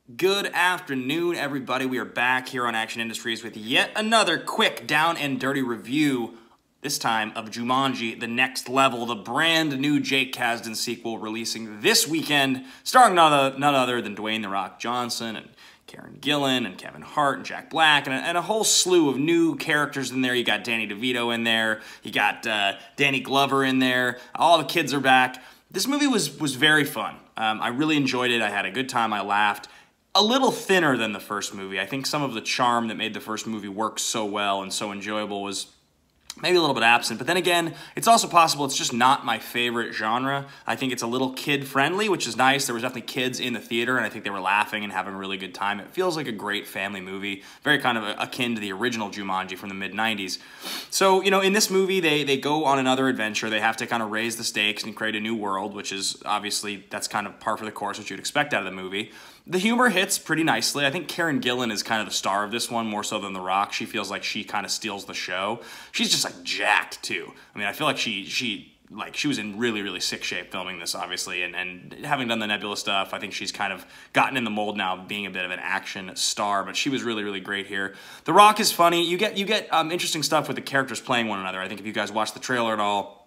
Good afternoon, everybody. We are back here on Action Industries with yet another quick down and dirty review, this time of Jumanji, The Next Level, the brand new Jake Kasdan sequel releasing this weekend, starring none other than Dwayne "The Rock" Johnson and Karen Gillan and Kevin Hart and Jack Black and a whole slew of new characters in there. You got Danny DeVito in there. You got Danny Glover in there. All the kids are back. This movie was very fun. I really enjoyed it. I had a good time. I laughed. A little thinner than the first movie. I think some of the charm that made the first movie work so well and so enjoyable was maybe a little bit absent. But then again, it's also possible it's just not my favorite genre. I think it's a little kid-friendly, which is nice. There was definitely kids in the theater, and I think they were laughing and having a really good time. It feels like a great family movie, very kind of akin to the original Jumanji from the mid-90s. So, you know, in this movie, they go on another adventure. They have to kind of raise the stakes and create a new world, which is obviously, that's kind of par for the course, what you'd expect out of the movie. The humor hits pretty nicely. I think Karen Gillan is kind of the star of this one, more so than The Rock. She feels like she kind of steals the show. She's just like jacked too. I mean, I feel like she was in really sick shape filming this, obviously, and having done the Nebula stuff, I think she's kind of gotten in the mold now of being a bit of an action star, but she was really great here. The Rock is funny. You get interesting stuff with the characters playing one another. I think if you guys watched the trailer at all,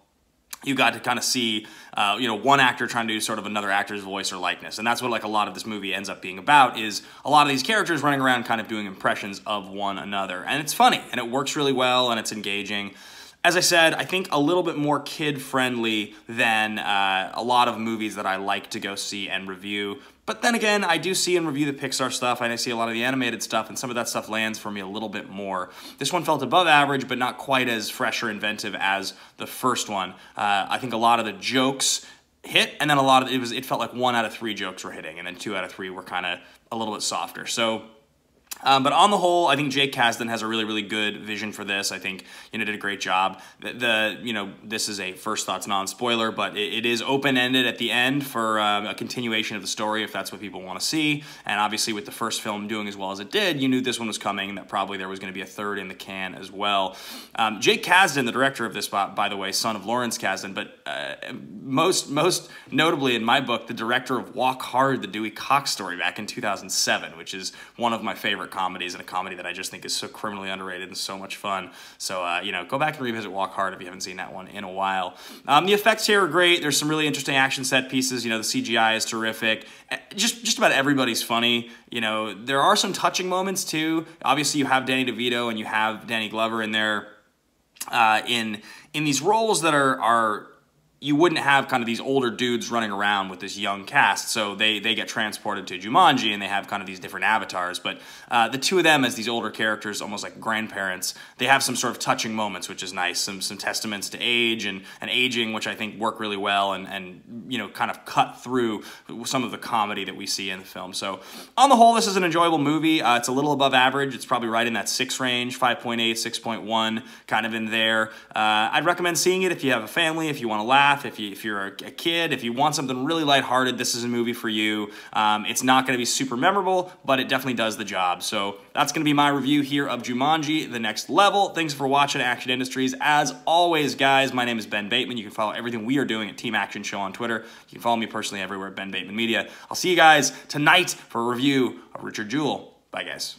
you got to kind of see, one actor trying to do sort of another actor's voice or likeness. And that's what like a lot of this movie ends up being about, is a lot of these characters running around kind of doing impressions of one another. And it's funny, and it works really well, and it's engaging. As I said, I think a little bit more kid-friendly than a lot of movies that I like to go see and review. But then again, I do see and review the Pixar stuff, and I see a lot of the animated stuff, and some of that stuff lands for me a little bit more. This one felt above average, but not quite as fresh or inventive as the first one. I think a lot of the jokes hit, and then a lot of it felt like 1 out of 3 jokes were hitting, and then 2 out of 3 were kind of a little bit softer. So. But on the whole, I think Jake Kasdan has a really good vision for this. I think, did a great job. This is a first thoughts non-spoiler, but it is open-ended at the end for a continuation of the story if that's what people want to see. And obviously with the first film doing as well as it did, you knew this one was coming and that probably there was going to be a third in the can as well. Jake Kasdan, the director of this, by the way, son of Lawrence Kasdan, but most notably in my book, the director of Walk Hard, the Dewey Cox story back in 2007, which is one of my favorite comedies, and a comedy that I just think is so criminally underrated and so much fun. So, go back and revisit Walk Hard if you haven't seen that one in a while. The effects here are great. There's some really interesting action set pieces. The CGI is terrific. Just about everybody's funny. There are some touching moments too. Obviously, you have Danny DeVito and you have Danny Glover in there in these roles that are you wouldn't have kind of these older dudes running around with this young cast, so they get transported to Jumanji and they have kind of these different avatars, but the two of them as these older characters, almost like grandparents, they have some sort of touching moments, which is nice, some testaments to age and aging, which I think work really well and kind of cut through some of the comedy that we see in the film. So on the whole, this is an enjoyable movie. It's a little above average. It's probably right in that 6 range, 5.8, 6.1, kind of in there. I'd recommend seeing it if you have a family, if you want to laugh, if you're a kid, if you want something really lighthearted, this is a movie for you. It's not going to be super memorable, but it definitely does the job. So that's going to be my review here of Jumanji, The Next Level. Thanks for watching Action Industries. As always, guys, my name is Ben Bateman. You can follow everything we are doing at Team Action Show on Twitter. You can follow me personally everywhere at Ben Bateman Media. I'll see you guys tonight for a review of Richard Jewell. Bye, guys.